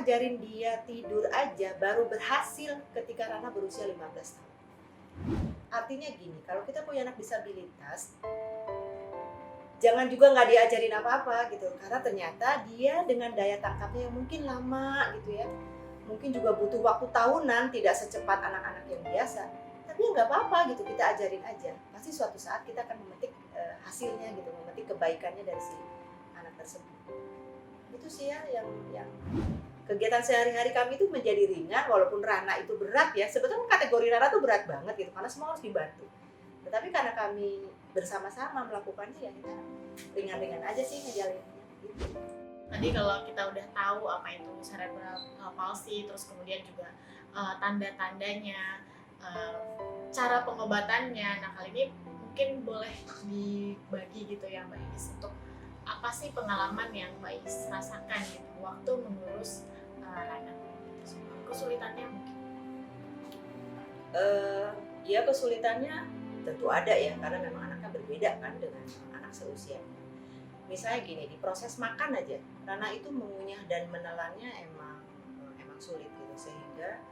ngajarin dia tidur aja baru berhasil ketika Rana berusia 15 tahun. Artinya gini, kalau kita punya anak disabilitas, jangan juga nggak diajarin apa-apa gitu. Karena ternyata dia dengan daya tangkapnya yang mungkin lama gitu ya. Mungkin juga butuh waktu tahunan, tidak secepat anak-anak yang biasa. Tapi ya nggak apa-apa gitu, kita ajarin aja. Pasti suatu saat kita akan memetik hasilnya gitu, memetik kebaikannya dari si anak tersebut. Itu sih ya yang kegiatan sehari-hari kami itu menjadi ringan walaupun Rana itu berat ya. Sebetulnya kategori Rana tuh berat banget gitu karena semua harus dibantu. Tetapi karena kami bersama-sama melakukannya ya kita ringan-ringan aja sih ngejalaninnya gitu. Tadi kalau kita udah tahu apa itu cerebral palsy, terus kemudian juga tanda-tandanya, cara pengobatannya. Nah kali ini mungkin boleh dibagi gitu ya Mbak Is, untuk apa sih pengalaman yang Mbak Is rasakan gitu waktu mengurus Rana? Kesulitannya mungkin? Ya kesulitannya tentu ada ya karena memang anaknya berbeda kan dengan anak seusianya. Misalnya gini, di proses makan aja Rana itu mengunyah dan menelannya emang sulit gitu sehingga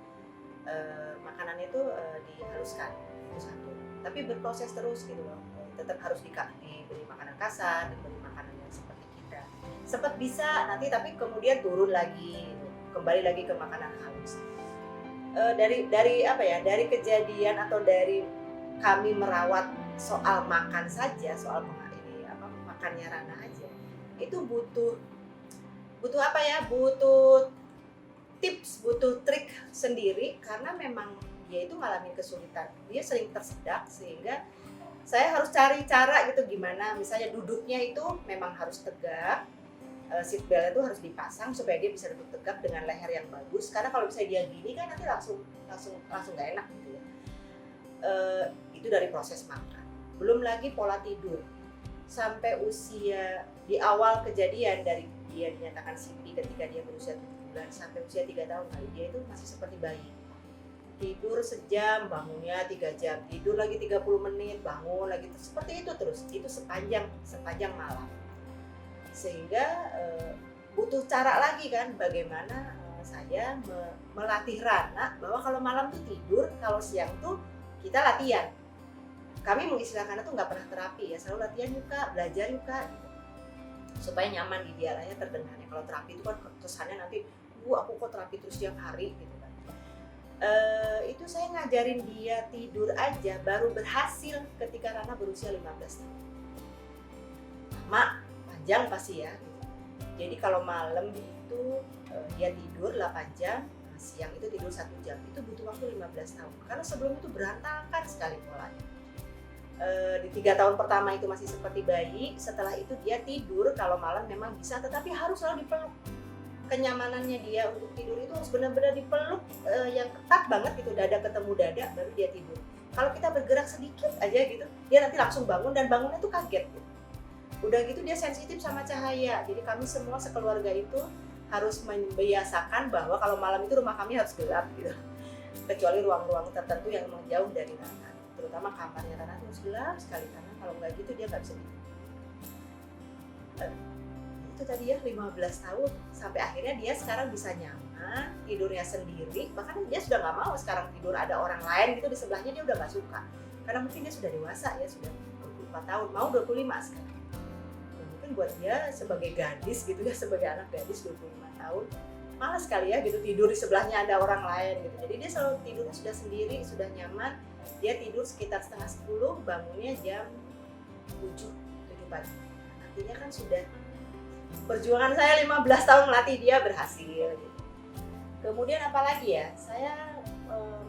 makanannya itu dihaluskan itu satu. Tapi berproses terus gitu loh, tetap harus diberi makanan kasar, diberi makanan yang seperti kita. Sempat bisa nanti tapi kemudian turun lagi, kembali lagi ke makanan halus. Dari apa ya? Dari kejadian atau dari kami merawat soal makan saja, soal makannya Rana aja, itu butuh apa ya? Butuh tips, butuh trik sendiri karena memang dia itu ngalamin kesulitan. Dia sering tersedak sehingga saya harus cari cara gitu gimana. Misalnya duduknya itu memang harus tegak, seat belt itu harus dipasang supaya dia bisa duduk tegak dengan leher yang bagus. Karena kalau misalnya dia gini kan nanti langsung nggak enak gitu ya. Itu dari proses makan. Belum lagi pola tidur. Sampai usia di awal kejadian dari dia dinyatakan CP ketika dia berusia 7 bulan sampai usia 3 tahun kali dia itu masih seperti bayi. Tidur sejam, bangunnya 3 jam, tidur lagi 30 menit, bangun lagi, seperti itu terus. Itu sepanjang malam. Sehingga butuh cara lagi kan bagaimana saya melatih Rana bahwa kalau malam tuh tidur, kalau siang tuh kita latihan. Kami mengistilahkannya tuh nggak pernah terapi ya, selalu latihan yuk Kak, belajar yuk Kak gitu. Supaya nyaman di dialahnya terdengarnya. Kalau terapi itu kan kesannya nanti aku kok terapi terus tiap hari gitu kan. Itu saya ngajarin dia tidur aja baru berhasil ketika Rana berusia 15 tahun. Lama, panjang pasti ya gitu. Jadi kalau malam itu dia tidur 8 jam, siang itu tidur 1 jam, itu butuh waktu 15 tahun karena sebelum itu berantakan sekali polanya. Di 3 tahun pertama itu masih seperti bayi, setelah itu dia tidur kalau malam memang bisa, tetapi harus selalu dipeluk. Kenyamanannya dia untuk tidur itu harus benar-benar dipeluk yang ketat banget gitu, dada ketemu dada baru dia tidur. Kalau kita bergerak sedikit aja gitu, dia nanti langsung bangun dan bangunnya tuh kaget gitu. Udah gitu dia sensitif sama cahaya, jadi kami semua sekeluarga itu harus membiasakan bahwa kalau malam itu rumah kami harus gelap gitu, kecuali ruang-ruang tertentu yang memang jauh dari Rana, terutama kamarnya Rana itu harus gelap sekali karena kalau nggak gitu dia nggak bisa tidur. Itu tadi ya 15 tahun sampai akhirnya dia sekarang bisa nyaman tidurnya sendiri, bahkan dia sudah nggak mau sekarang tidur ada orang lain gitu di sebelahnya, dia udah nggak suka karena mungkin dia sudah dewasa ya, sudah 24 tahun mau 25 sekarang. Buat dia sebagai gadis gitu ya, sebagai anak gadis 25 tahun malas sekali ya gitu tidur di sebelahnya ada orang lain gitu. Jadi dia selalu tidurnya sudah sendiri, sudah nyaman. Dia tidur sekitar setengah 10, bangunnya jam 7 pagi. Artinya kan sudah perjuangan saya 15 tahun melatih dia berhasil gitu. Kemudian apalagi ya, saya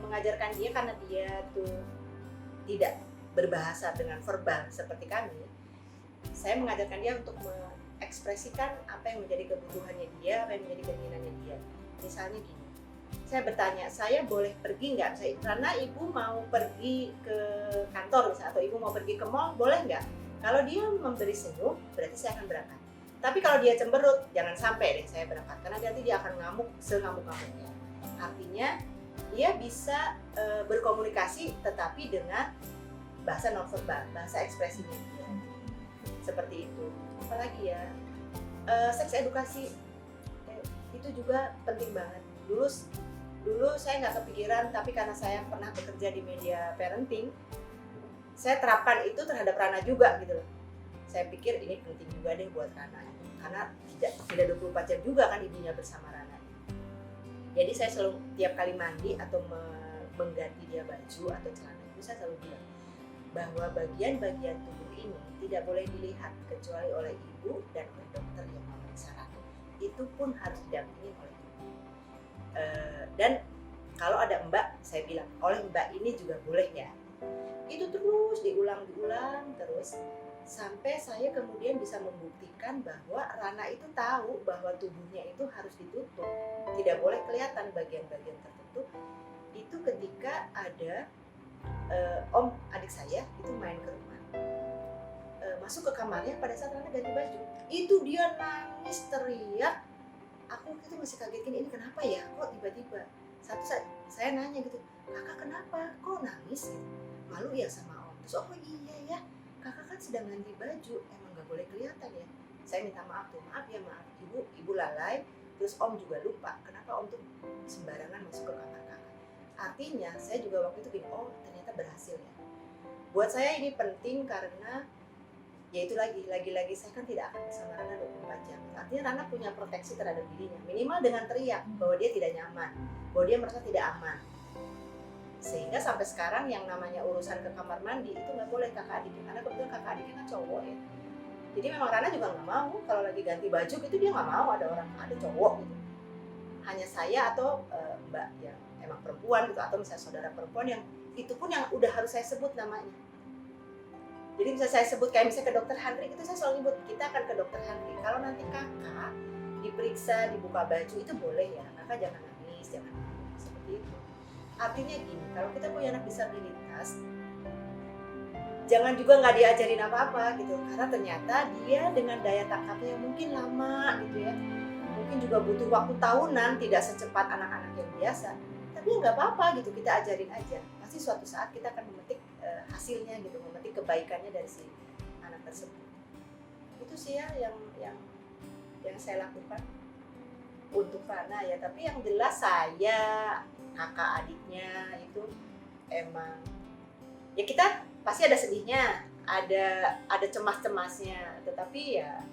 mengajarkan dia karena dia tuh tidak berbahasa dengan verbal seperti kami. Saya mengajarkan dia untuk mengekspresikan apa yang menjadi kebutuhannya dia, apa yang menjadi keinginannya dia. Misalnya gini, saya bertanya, saya boleh pergi nggak? Karena ibu mau pergi ke kantor misalnya, atau ibu mau pergi ke mall, boleh nggak? Kalau dia memberi senyum, berarti saya akan berangkat. Tapi kalau dia cemberut, jangan sampai deh saya berangkat, karena nanti dia akan ngamuk sengamuk-ngamuknya. Artinya dia bisa berkomunikasi, tetapi dengan bahasa nonverbal, bahasa ekspresinya dia. Seperti itu. Apalagi ya, seks edukasi. itu juga penting banget. Dulu saya nggak kepikiran, tapi karena saya pernah bekerja di media parenting, saya terapkan itu terhadap Rana juga gitu loh. Saya pikir ini penting juga deh buat Rana, karena tidak 24 jam juga kan ibunya bersama Rana. Jadi saya selalu tiap kali mandi atau mengganti dia baju atau celana itu, saya selalu bilang bahwa bagian-bagian tubuh ini tidak boleh dilihat kecuali oleh ibu dan oleh dokter yang memeriksa Rana. Itu pun harus didampingi oleh ibu. Dan kalau ada mbak, saya bilang oleh mbak ini juga boleh ya. Itu terus diulang terus sampai saya kemudian bisa membuktikan bahwa Rana itu tahu bahwa tubuhnya itu harus ditutup, tidak boleh kelihatan bagian-bagian tertentu. Itu ketika ada om adik saya itu main ke rumah, masuk ke kamarnya pada saat Rana ganti baju, itu dia nangis teriak. Aku itu masih kaget, ini kenapa ya, kok tiba-tiba. Satu saat saya nanya gitu, kakak kenapa, kok nangis gitu? Malu ya sama om. Terus oh iya ya, kakak kan sedang ganti baju, emang gak boleh kelihatan ya. Saya minta maaf tuh, maaf ibu lalai. Terus om juga lupa, kenapa om tuh sembarangan masuk ke kamar kakak. Artinya saya juga waktu itu gini, oh ternyata berhasil ya. Buat saya ini penting karena ya itu lagi-lagi saya kan tidak akan bersama Rana 24 jam. Artinya Rana punya proteksi terhadap dirinya, minimal dengan teriak bahwa dia tidak nyaman, bahwa dia merasa tidak aman. Sehingga sampai sekarang yang namanya urusan ke kamar mandi itu nggak boleh kakak adiknya, karena kebetulan kakak adiknya kan cowok ya. Jadi memang Rana juga nggak mau kalau lagi ganti baju gitu, dia nggak mau ada cowok gitu. Hanya saya atau mbak yang emang perempuan gitu, atau misalnya saudara perempuan yang itu pun yang udah harus saya sebut namanya. Jadi bisa saya sebut kayak misalnya ke dokter Handrik itu saya selalu nyebut, kita akan ke dokter Handrik. Kalau nanti kakak diperiksa, dibuka baju itu boleh ya, kakak jangan nangis, jangan seperti itu. Artinya gini, kalau kita punya anak disabilitas, jangan juga nggak diajarin apa-apa gitu, karena ternyata dia dengan daya tangkapnya yang mungkin lama gitu ya, mungkin juga butuh waktu tahunan, tidak secepat anak-anak yang biasa. Tapi nggak apa-apa gitu, kita ajarin aja. Pasti suatu saat kita akan memetik hasilnya gitu, memetik kebaikannya dari si anak tersebut. Itu sih ya yang saya lakukan untuk Rana ya. Tapi yang jelas saya, kakak adiknya itu emang ya kita pasti ada sedihnya, ada cemas-cemasnya, tetapi ya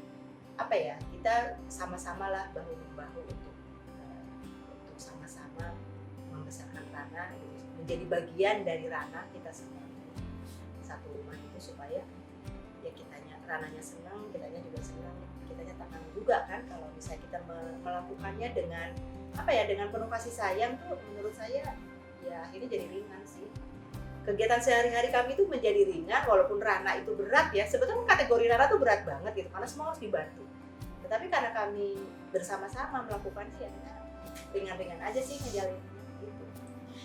apa ya, kita sama-sama lah bahu membahu untuk sama-sama membesarkan Rana gitu, menjadi bagian dari Rana kita semua satu rumah itu, supaya ya Rananya senang, kitanya juga senang, kitanya tenang juga kan. Kalau misalnya kita melakukannya dengan apa ya, dengan penuh kasih sayang tuh menurut saya ya akhirnya jadi ringan sih. Kegiatan sehari-hari kami itu menjadi ringan, walaupun Rana itu berat ya. Sebetulnya kategori Rana tuh berat banget gitu, karena semua harus dibantu. Tetapi karena kami bersama-sama melakukannya ya kita ringan-ringan aja sih ngejalanin gitu.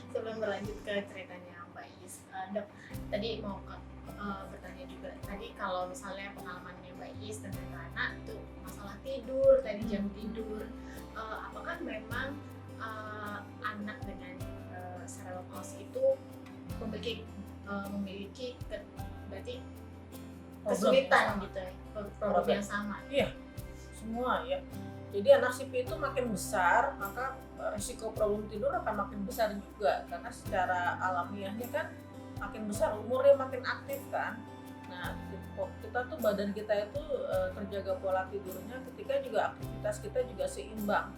Sebelum berlanjut ke ceritanya Mbak Is, Dok, tadi mau bertanya juga, tadi kalau misalnya pengalamannya Mbak Is dengan Rana itu masalah tidur, tadi jam tidur, apakah memang anak dengan cerebral palsy itu memiliki berarti kesulitan gitu ya, problem yang sama? Iya, semua ya. Jadi anak CP itu makin besar, maka risiko problem tidur akan makin besar juga, karena secara alamiahnya kan makin besar umurnya makin aktif kan. Nah, kita tuh badan kita itu terjaga pola tidurnya ketika juga aktivitas kita juga seimbang.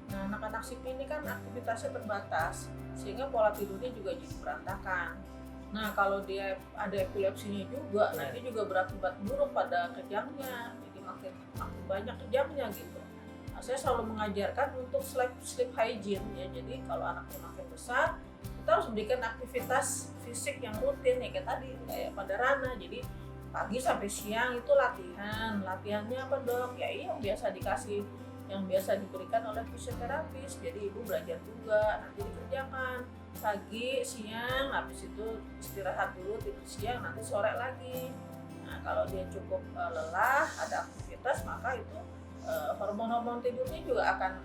Nah, anak-anak CP ini kan aktivitasnya terbatas, sehingga pola tidurnya juga jadi berantakan. Nah, kalau dia ada epilepsinya juga, nah ini juga berakibat buruk pada kejangnya, jadi makin banyak kejangnya gitu. Nah, saya selalu mengajarkan untuk sleep hygiene ya. Jadi kalau anaknya makin besar, kita harus berikan aktivitas fisik yang rutin ya, kayak tadi kayak pada Rana. Jadi pagi sampai siang itu latihannya apa dok? Ya yang biasa diberikan oleh fisioterapis. Jadi ibu belajar juga, nanti dikerjakan pagi, siang, habis itu istirahat dulu, tidur siang, nanti sore lagi. Nah kalau dia cukup lelah, ada aktivitas, maka itu hormon-hormon tidurnya juga akan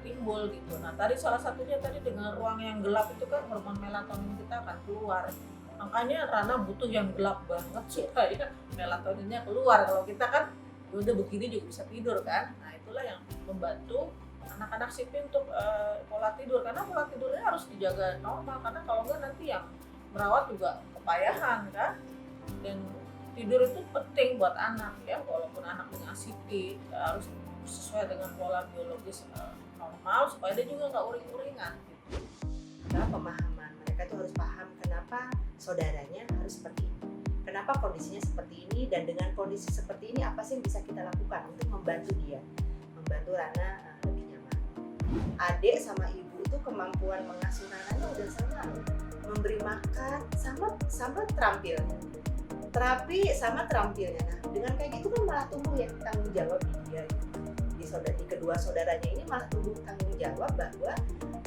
timbul gitu. Nah tadi salah satunya tadi dengan ruang yang gelap itu kan hormon melatonin kita akan keluar. Makanya Rana butuh yang gelap banget supaya melatoninnya keluar. Kalau kita kan udah begini juga bisa tidur kan. Nah itulah yang membantu anak-anak sipil untuk pola tidur, karena pola tidurnya harus dijaga normal, karena kalau enggak nanti yang merawat juga kepayahan kan. Dan tidur itu penting buat anak ya, walaupun anak dengan CP harus sesuai dengan pola biologis normal supaya dia juga nggak uring-uringan gitu. Nah, pemahaman mereka itu harus paham kenapa saudaranya harus seperti ini, kenapa kondisinya seperti ini, dan dengan kondisi seperti ini apa sih yang bisa kita lakukan untuk membantu dia, membantu Rana lebih nyaman. Adik sama ibu itu kemampuan mengasuh Rananya udah sama loh. Memberi makan sama terampilnya, terapi sama terampilnya. Nah dengan kayak gitu kan malah tumbuh ya tanggung jawab di dia gitu. Di kedua saudaranya ini malah tumbuh tanggung jawab bahwa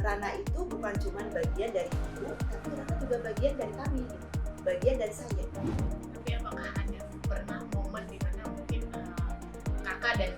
Rana itu bukan cuma bagian dari ibu, tapi Rana juga bagian dari kami, gitu. Bagian dari saya. Tapi apakah ada pernah momen di mana mungkin kakak dan